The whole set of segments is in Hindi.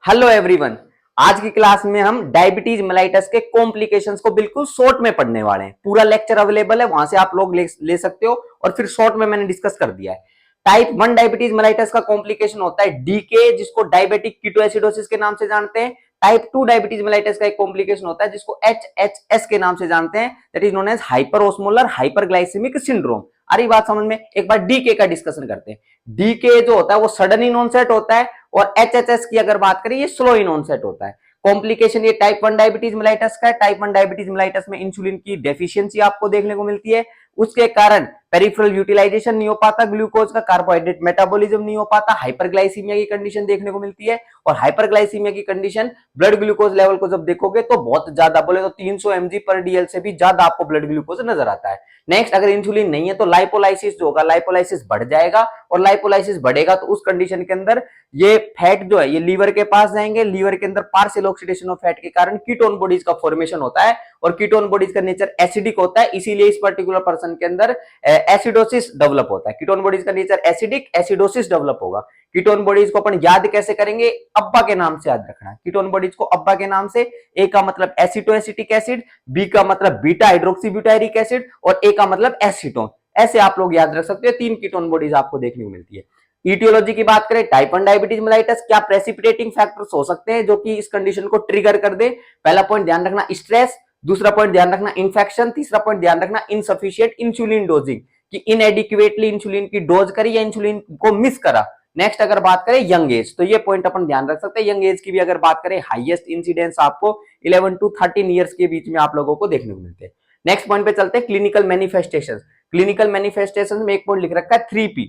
Hello everyone. आज की क्लास में हम डायबिटीज मेलाइटस के कॉम्प्लिकेशंस को बिल्कुल शॉर्ट में पढ़ने वाले हैं। पूरा लेक्चर अवेलेबल है, वहां से आप लोग ले सकते हो और फिर शॉर्ट में मैंने डिस्कस कर दिया है। टाइप 1 डायबिटीज मेलाइटस का कॉम्प्लिकेशन होता है डीके, जिसको डायबिटिक कीटोएसिडोसिस के नाम से जानते हैं। टाइप 2 डायबिटीज मेलाइटस का एक कॉम्प्लिकेशन होता है जिसको एचएचएस के नाम से जानते हैं, that is known as hyperosmolar hyperglycaemic syndrome. आ रही बात समझ में? एक बार डीके का डिस्कशन करते हैं। डीके जो होता है वो सडन इन ऑनसेट होता है और एचएचएस की अगर बात करें ये स्लो इन ऑनसेट होता है। कॉम्प्लिकेशन ये टाइप 1 डायबिटीज मेलाइटस का है। टाइप 1 डायबिटीज मेलाइटस में इंसुलिन की डेफिशिएंसी आपको देखने को मिलती है। उसके कारण पेरिफेरल यूटिलाइजेशन नहीं हो पाता ग्लूकोज का, कार्बोहाइड्रेट मेटाबॉलिज्म नहीं हो पाता, हाइपरग्लाइसीमिया की कंडीशन देखने को मिलती है। और हाइपरग्लाइसीमिया की कंडीशन ब्लड ग्लूकोज लेवल को जब देखोगे तो बहुत ज्यादा, बोले तो 300 mg पर डीएल से भी ज्यादा आपको ब्लड ग्लूकोज नजर आता है। नेक्स्ट, अगर इंसुलिन नहीं है तो लाइपोलाइसिस जो होगा, लाइपोलाइसिस बढ़ जाएगा और लाइपोलाइसिस बढ़ेगा तो उस कंडीशन के अंदर ये फैट जो है ये लीवर के पास जाएंगे। लीवर के अंदर पार्शियल ऑक्सीडेशन ऑफ फैट के कारण कीटोन बॉडीज का फॉर्मेशन होता है और कीटोन बॉडीज का नेचर एसिडिक होता है, इसीलिए इस पर्टिकुलर पर्सन के अंदर एसिडोसिस डेवलप होता है। कीटोन बॉडीज का नेचर एसिडिक, एसिडोसिस डेवलप होगा। कीटोन बॉडीज को अपन याद कैसे करेंगे? अब्बा के नाम से याद रखना है कीटोन बॉडीज को, अब्बा के नाम से। ए का मतलब एसिटोएसिटिक एसिड, बी का मतलब बीटा हाइड्रोक्सीब्यूटायरिक एसिड और ए का मतलब एसीटोन। ऐसे आप लोग याद रख सकते हो। 3 कीटोन बॉडीज आपको देखने को मिलती है। ईटियोलॉजी की बात करें, टाइप 1 डायबिटीज मेलाइटस, क्या प्रेसिपिटेटिंग फैक्टर्स हो सकते हैं जो कि इस कंडीशन को ट्रिगर कर दे? पहला पॉइंट ध्यान रखना स्ट्रेस, दूसरा पॉइंट ध्यान रखना इन्फेक्शन, तीसरा पॉइंट ध्यान रखना इनसफिशिएंट इंसुलिन डोजिंग, कि इनएडिक्वेटली इंसुलिन की डोज करी या इंसुलिन को मिस करा। नेक्स्ट, अगर बात करें यंग एज, तो ये पॉइंट अपन ध्यान रख सकते हैं। यंग एज की भी अगर बात करें, हाईएस्ट इंसिडेंस आपको 11 टू 13 ईयर्स के बीच में आप लोगों को देखने को मिलते हैं। नेक्स्ट पॉइंट पे चलते हैं, क्लिनिकल मैनिफेस्टेशन। क्लिनिकल मैनिफेस्टेशन में एक पॉइंट लिख रखा है 3P।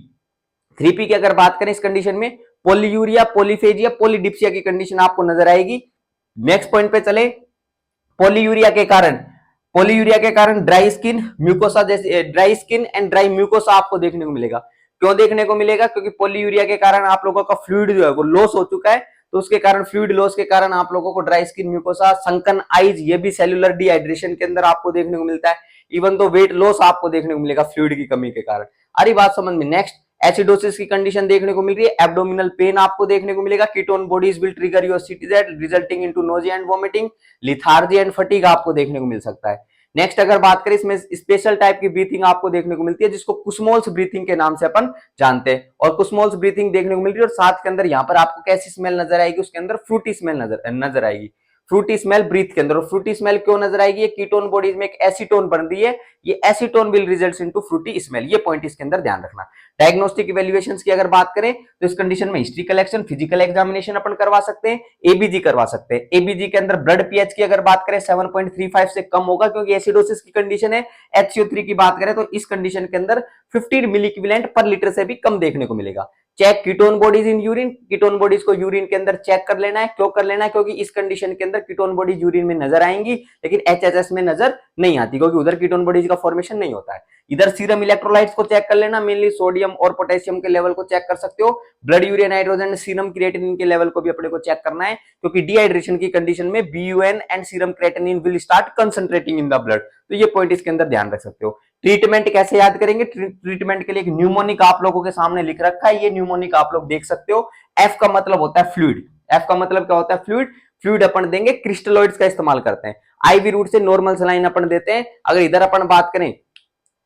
3P की अगर बात करें इस कंडीशन में, पोलीयूरिया, पोलीफेजिया, पोलीडिप्सिया की कंडीशन आपको नजर आएगी। नेक्स्ट पॉइंट पे चले, पोलीयूरिया के कारण, पोलीयूरिया के कारण ड्राई स्किन, म्यूकोसा, जैसे dry skin and dry mucosa आपको देखने को मिलेगा। क्यों देखने को मिलेगा? क्योंकि पोलीयूरिया के कारण आप लोगों का फ्लूइड जो है वो लॉस हो चुका है, तो उसके कारण, फ्लूइड लॉस के कारण आप लोगों को dry skin, mucosa, sunken eyes, ये भी सेलुलर डिहाइड्रेशन के अंदर आपको देखने को मिलता है। इवन तो वेट लॉस आपको देखने को मिलेगा फ्लूइड की कमी के कारण। अरे बात समझ में? नेक्स्ट, एसिडोसिस की कंडीशन देखने को मिल रही है। एब्डोमिनल पेन आपको देखने को मिलेगा। Ketone bodies will trigger your CTZ resulting into nausea and vomiting, lethargy and fatigue आपको देखने को मिल सकता है। नेक्स्ट, अगर बात करें, इसमें स्पेशल टाइप की ब्रीथिंग आपको देखने को मिलती है जिसको कुस्मोल्स ब्रीथिंग के नाम से अपन जानते हैं। और कुस्मोल्स ब्रीथिंग देखने को मिल रही है और साथ के अंदर यहाँ पर आपको कैसी स्मेल नजर आएगी? उसके अंदर फ्रूटी स्मेल नजर आएगी। फ्रूटी स्मेल ब्रीथ के अंदर। और फ्रूटी स्मेल क्यों नजर आएगी? ये कीटोन बॉडीज में एक एसीटोन बन रही है, ये acetone will result into Frooti smell. ये पॉइंट इसके अंदर ध्यान रखना। डायग्नोस्टिक इवैल्यूएशंस की अगर बात करें तो इस कंडीशन में हिस्ट्री कलेक्शन, फिजिकल एग्जामिनेशन अपन करवा सकते हैं, एबीजी करवा सकते हैं। एबीजी के अंदर ब्लड पीएच की अगर बात करें 7.35 से कम होगा क्योंकि एसिडोसिस की कंडीशन है। HCO3 की बात करें तो इस कंडीशन के अंदर 15 मिली इक्विवेलेंट पर लीटर से भी कम देखने को मिलेगा। Check ketone bodies in urine, ketone bodies को यूरिन के अंदर चेक कर लेना है। क्यों कर लेना है? क्योंकि इस कंडीशन के अंदर कीटोन बॉडीज यूरिन में नजर आएंगी लेकिन एचएचएस में नजर नहीं आती क्योंकि उधर कीटोन बॉडीज का फॉर्मेशन नहीं होता है। इधर सीरम इलेक्ट्रोलाइट्स को चेक कर लेना, मेनली सोडियम और पोटेशियम के लेवल को चेक कर सकते हो। Blood urea nitrogen, serum creatinine के लेवल को भी अपने को चेक करना है क्योंकि डिहाइड्रेशन की कंडीशन में BUN and serum creatinine will start concentrating in the blood. तो ये पॉइंट इसके अंदर ध्यान रख सकते हो। ट्रीटमेंट कैसे याद करेंगे? ट्रीटमेंट के लिए एक न्यूमोनिक आप लोगों के सामने लिख रखा है, ये न्यूमोनिक आप लोग देख सकते हो। एफ का मतलब होता है फ्लूइड। एफ का मतलब क्या होता है? फ्लूइड। फ्लूइड अपन देंगे, क्रिस्टलोइड्स का इस्तेमाल करते हैं। आईवी रूट से नॉर्मल सलाइन अपन देते हैं। अगर इधर अपन बात करें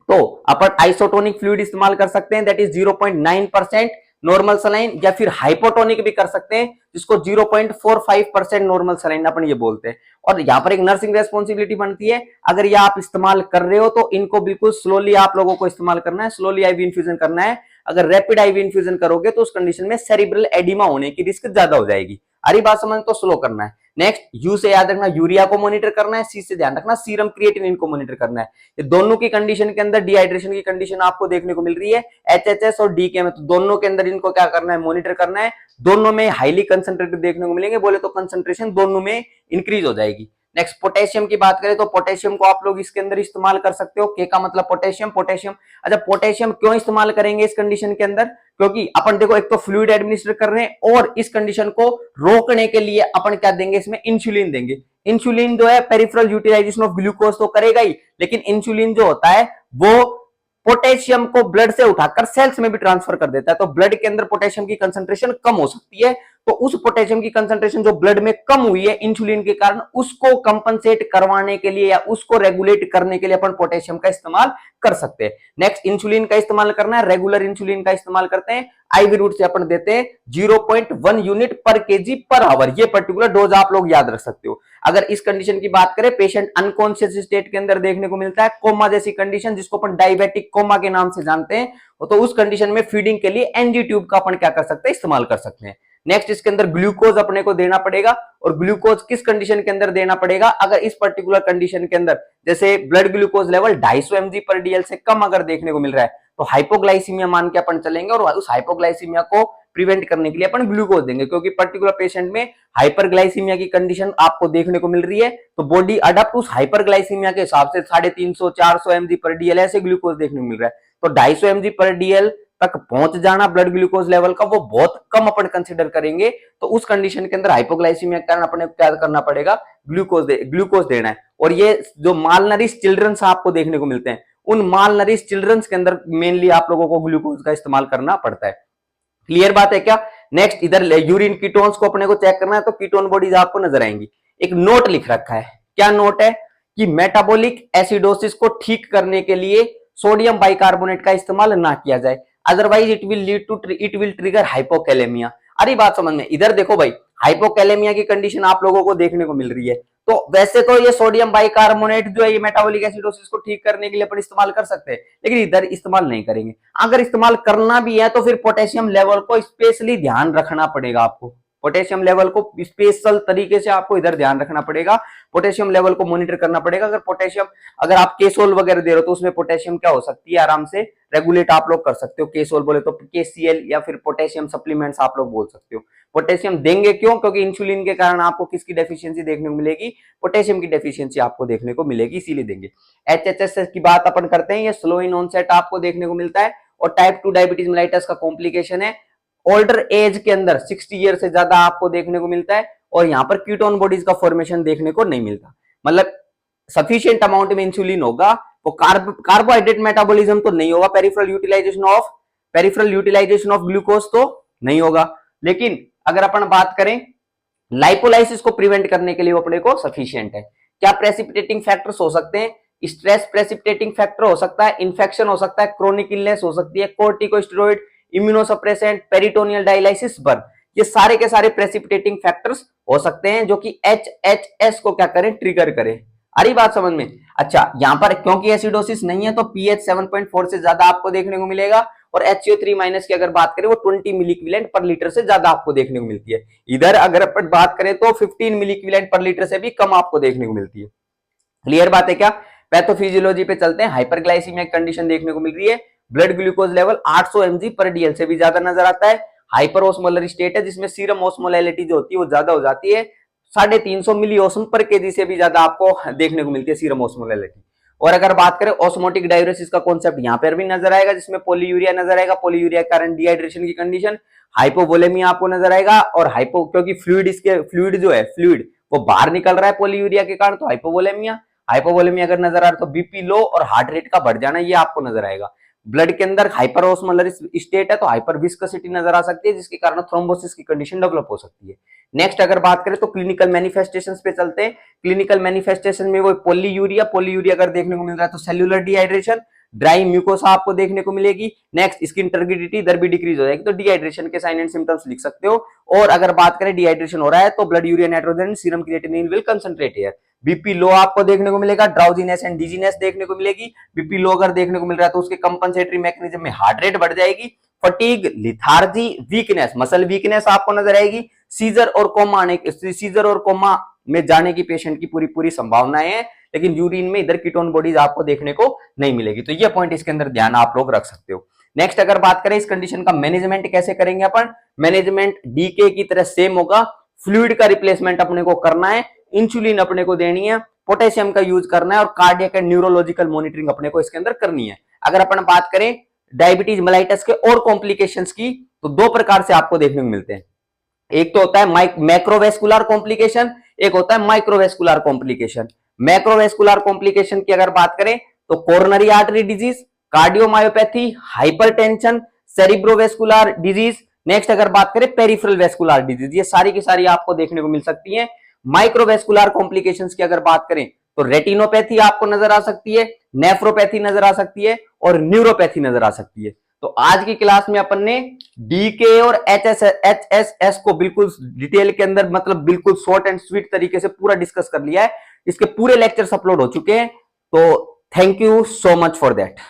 तो अपन आइसोटोनिक फ्लूइड इस्तेमाल कर सकते हैं, दैट इज 0.9% नॉर्मल सलाइन, या फिर हाइपोटोनिक भी कर सकते हैं जिसको 0.45% नॉर्मल सलाइन अपन ये बोलते हैं। और यहाँ पर एक नर्सिंग रेस्पॉन्सिबिलिटी बनती है, अगर ये आप इस्तेमाल कर रहे हो तो इनको बिल्कुल स्लोली आप लोगों को इस्तेमाल करना है, स्लोली आईवी इन्फ्यूजन करना है। अगर रैपिड आईवी इन्फ्यूजन करोगे तो उस कंडीशन में सेरिब्रल एडिमा होने की रिस्क ज्यादा हो जाएगी। अरे बात समझ, तो स्लो करना है। नेक्स्ट, यू से याद रखना यूरिया को मॉनिटर करना है, सी से ध्यान रखना सीरम क्रिएटिनिन को मॉनिटर करना है। ये दोनों की कंडीशन के अंदर डिहाइड्रेशन की कंडीशन आपको देखने को मिल रही है एचएचएस और डीके में, तो दोनों के अंदर इनको क्या करना है? मॉनिटर करना है। दोनों में हाईली कंसंट्रेटेड देखने को मिलेंगे, बोले तो कंसंट्रेशन दोनों में इंक्रीज हो जाएगी। नेक्स्ट, पोटेशियम की बात करें तो पोटेशियम को आप लोग इसके अंदर इस्तेमाल कर सकते हो। के का मतलब पोटेशियम, पोटेशियम। अच्छा, पोटेशियम क्यों इस्तेमाल करेंगे इस कंडीशन के अंदर? क्योंकि अपन देखो एक तो फ्लूइड एडमिनिस्टर कर रहे हैं और इस कंडीशन को रोकने के लिए अपन क्या देंगे? इसमें इंसुलिन देंगे। इंसुलिन जो है पेरिफेरल यूटिलाइजेशन ऑफ ग्लूकोज तो करेगा ही, लेकिन इंसुलिन जो होता है वो पोटेशियम को ब्लड से उठाकर सेल्स में भी ट्रांसफर कर देता है, तो ब्लड के अंदर पोटेशियम की कंसंट्रेशन कम हो सकती है। तो उस पोटेशियम की कंसंट्रेशन जो ब्लड में कम हुई है इंसुलिन के कारण, उसको कंपनसेट करवाने के लिए या उसको रेगुलेट करने के लिए अपन पोटेशियम का इस्तेमाल कर सकते हैं। नेक्स्ट, इंसुलिन का इस्तेमाल करना है, रेगुलर इंसुलिन का इस्तेमाल करते हैं, आईवी रूट से अपन देते हैं 0.1 यूनिट पर केजी पर आवर। ये पर्टिकुलर डोज आप लोग याद रख सकते हो। अगर इस कंडीशन की बात करें, पेशेंट अनकॉन्शियस स्टेट के अंदर देखने को मिलता है, कोमा जैसी कंडीशन जिसको अपन डायबिटिक कोमा के नाम से जानते हैं, तो उस कंडीशन में फीडिंग के लिए एनजी ट्यूब का अपन क्या कर सकते हैं, इस्तेमाल कर सकते हैं। नेक्स्ट, इसके अंदर ग्लूकोज अपने को देना पड़ेगा, और ग्लूकोज किस कंडीशन के अंदर देना पड़ेगा, अगर इस पर्टिकुलर कंडीशन के अंदर जैसे ब्लड ग्लूकोज लेवल 250 mg पर डीएल से कम अगर देखने को मिल रहा है, तो हाइपोग्लाइसीमिया मान के अपन चलेंगे और उस हाइपोग्लाइसीमिया को प्रिवेंट करने के लिए अपन ग्लूकोज देंगे, क्योंकि पर्टिकुलर पेशेंट में हाइपरग्लाइसीमिया की कंडीशन आपको देखने को मिल रही है, तो बॉडी अडप्ट उस हाइपरग्लाइसीमिया के हिसाब से 350-400 mg पर डीएल ऐसे ग्लूकोज देखने को मिल रहा है। तो 250 mg पर डीएल तक पहुंच जाना ब्लड ग्लूकोज लेवल का, वो बहुत कम अपन कंसीडर करेंगे। तो उस कंडीशन के अंदर हाइपोग्लाइसीमिया के कारण अपने क्या करना पड़ेगा, ग्लूकोज देना है। और ये जो मालनरिश चिल्ड्रंस आपको देखने को मिलते हैं, उन मालनरिश चिल्ड्रंस के अंदर मेनली आप लोगों को ग्लूकोज का इस्तेमाल करना पड़ता है। क्लियर बात है क्या? नेक्स्ट, इधर यूरिन कीटोन्स को अपने को चेक करना है, तो कीटोन बॉडीज आपको नजर आएंगी। एक नोट लिख रखा है, क्या नोट है कि मेटाबॉलिक एसिडोसिस को ठीक करने के लिए सोडियम बाइकार्बोनेट का इस्तेमाल ना किया जाए, otherwise it will trigger hypokalemia. अरे बात समझ में, इधर देखो भाई, हाइपोकैलेमिया की कंडीशन आप लोगों को देखने को मिल रही है, तो वैसे तो ये सोडियम बाइकार्बोनेट जो है ये मेटाबॉलिक एसिडोसिस को ठीक करने के लिए अपन इस्तेमाल कर सकते हैं, लेकिन इधर इस्तेमाल नहीं करेंगे। अगर इस्तेमाल करना भी है तो फिर पोटेशियम लेवल को स्पेशली ध्यान रखना पड़ेगा आपको, पोटेशियम लेवल को स्पेशल तरीके से आपको इधर ध्यान रखना पड़ेगा, पोटेशियम लेवल को मॉनिटर करना पड़ेगा। अगर आप केसोल वगैरह दे रहे हो तो उसमें पोटेशियम क्या हो सकती है, आराम से रेगुलेट आप लोग कर सकते हो। केसोल बोले तो केसीएल या फिर पोटेशियम सप्लीमेंट्स आप लोग बोल सकते हो। पोटेशियम देंगे क्यों? क्योंकि इंसुलिन के कारण आपको किसकी डेफिशिएंसी देखने को मिलेगी, पोटेशियम की डेफिशिएंसी आपको देखने को मिलेगी, इसीलिए देंगे। एचएचएस की बात अपन करते हैं, ये स्लो इन ऑनसेट आपको देखने को मिलता है, और टाइप 2 डायबिटीज मेलाइटस का कॉम्प्लिकेशन है, ओल्डर एज के अंदर 60 ईयर से ज्यादा आपको देखने को मिलता है, और यहाँ पर कीटोन बॉडीज का फॉर्मेशन देखने को नहीं मिलता। मतलब सफिशिएंट अमाउंट में इंसुलिन होगा, वो कार्बोहाइड्रेट मेटाबॉलिज्म तो नहीं होगा, पेरिफेरल यूटिलाइजेशन ऑफ ग्लूकोज तो नहीं होगा, लेकिन अगर अपन बात करें लाइपोलाइसिस को प्रिवेंट करने के लिए वो अपने को सफिशिएंट है। क्या प्रेसिपिटेटिंग फैक्टर्स हो सकते हैं? स्ट्रेस प्रेसिपिटेटिंग फैक्टर हो सकता है, इन्फेक्शन हो सकता है, क्रोनिक इलनेस हो सकती है, corticosteroid, immunosuppressant, peritoneal dialysis burn, ये सारे के सारे प्रेसिपिटेटिंग फैक्टर्स हो सकते हैं जो कि एचएचएस को क्या करें, ट्रिगर करें। अरे बात समझ में? अच्छा, यहां पर क्योंकि एसिडोसिस नहीं है तो पीएच 7.4 से ज्यादा आपको देखने को मिलेगा, और HCO3 माइनस की अगर बात करें वो 20 मिली इक्विवेलेंट पर लीटर से ज्यादा आपको देखने को मिलती है। इधर अगर अपन बात करें तो 15 मिली इक्विवेलेंट पर लीटर से भी कम आपको देखने को मिलती है। क्लियर बात है क्या? पैथोफिजियोलॉजी पे चलते हैं। हाइपरग्लाइसीमिया कंडीशन देखने को मिल रही है, ब्लड ग्लूकोज लेवल 800 mg पर डीएल से भी ज्यादा नजर आता है। हाइपर ऑस्मोलर स्टेट है, जिसमें सीरम ऑस्मोलैलिटी जो होती है वो ज्यादा हो जाती है, 350 मिली ऑस्म पर केजी से भी ज्यादा आपको देखने को मिलती है सीरम ऑस्मोलैलिटी। और अगर बात करें ऑस्मोटिक डाययूरेसिस का कॉन्सेप्ट यहाँ पर भी नजर आएगा, जिसमें पोलीयूरिया नजर आएगा, पोलीयूरिया के कारण डिहाइड्रेशन की कंडीशन, हाइपोवोलेमिया आपको नजर आएगा, और क्योंकि फ्लूइड वो बाहर निकल रहा है पोलीयूरिया के कारण, तो हाइपोवोलेमिया अगर नजर आ रहा है तो बीपी लो और हार्ट रेट का बढ़ जाना ये आपको नजर आएगा। ब्लड के अंदर हाइपर ऑस्मोलर स्टेट है तो हाइपर विस्कोसिटी नजर आ सकती है, जिसके कारण थ्रोम्बोसिस की कंडीशन डेवलप हो सकती है। नेक्स्ट अगर बात करें तो क्लिनिकल मैनिफेस्टेशंस पे चलते हैं। क्लिनिकल मैनिफेस्टेशन में वो पोलीयूरिया अगर देखने को मिल रहा है तो सेल्यूलर डिहाइड्रेशन, ड्राई म्यूकोसा आपको देखने को मिलेगी। नेक्स्ट, स्किन टर्गिडिटी इधर भी डिक्रीज हो जाएगी, तो डिहाइड्रेशन के साइन एंड सिम्टम्स लिख सकते हो। और अगर बात करें डिहाइड्रेशन हो रहा है तो blood urea nitrogen, serum creatinine will concentrate here. BP low आपको देखने को मिलेगा, ड्राउजीनेस एंड डिजीनेस देखने को मिलेगी। बीपी लो अगर देखने को मिल रहा है तो उसके कंपनसेटरी मैकेनिज्म में हार्ट रेट बढ़ जाएगी, fatigue, lethargy, weakness, muscle weakness आपको नजर आएगी। सीजर और कोमा में जाने की पेशेंट की पूरी संभावनाएं है, लेकिन यूरिन में इधर कीटोन बॉडीज आपको देखने को नहीं मिलेगी। तो ये पॉइंट इसके अंदर ध्यान आप लोग रख सकते हो। नेक्स्ट अगर बात करें इस कंडीशन का मैनेजमेंट कैसे करेंगे अपन, मैनेजमेंट डीके की तरह सेम होगा। फ्लूइड का रिप्लेसमेंट अपने को करना है, इंसुलिन अपने को देनी है, पोटेशियम का यूज करना है, और कार्डियक एंड न्यूरोलॉजिकल मॉनिटरिंग अपने को इसके अंदर करनी है। अगर अपन बात करें डायबिटीज मेलाइटस के और कॉम्प्लिकेशंस की, तो दो प्रकार से आपको देखने को मिलते हैं। एक तो होता है मैक्रोवेस्कुलर कॉम्प्लिकेशन, एक होता है माइक्रोवेस्कुलर कॉम्प्लिकेशन। मैक्रोवेस्कुलर कॉम्प्लिकेशन की अगर बात करें तो coronary artery disease, cardiomyopathy, hypertension, cerebrovascular disease, next अगर बात करें पेरिफेरल वेस्कुलर डिजीज, ये सारी की सारी आपको देखने को मिल सकती है। माइक्रोवेस्कुलर कॉम्प्लिकेशंस की अगर बात करें तो रेटिनोपैथी आपको नजर आ सकती है, नेफ्रोपैथी नजर आ सकती है और न्यूरोपैथी नजर आ सकती है। तो आज की क्लास में अपन ने डीके और एचएसएस को बिल्कुल डिटेल के अंदर, मतलब बिल्कुल शॉर्ट एंड स्वीट तरीके से पूरा डिस्कस कर लिया है। इसके पूरे लेक्चर्स अपलोड हो चुके हैं। तो thank you so much for that.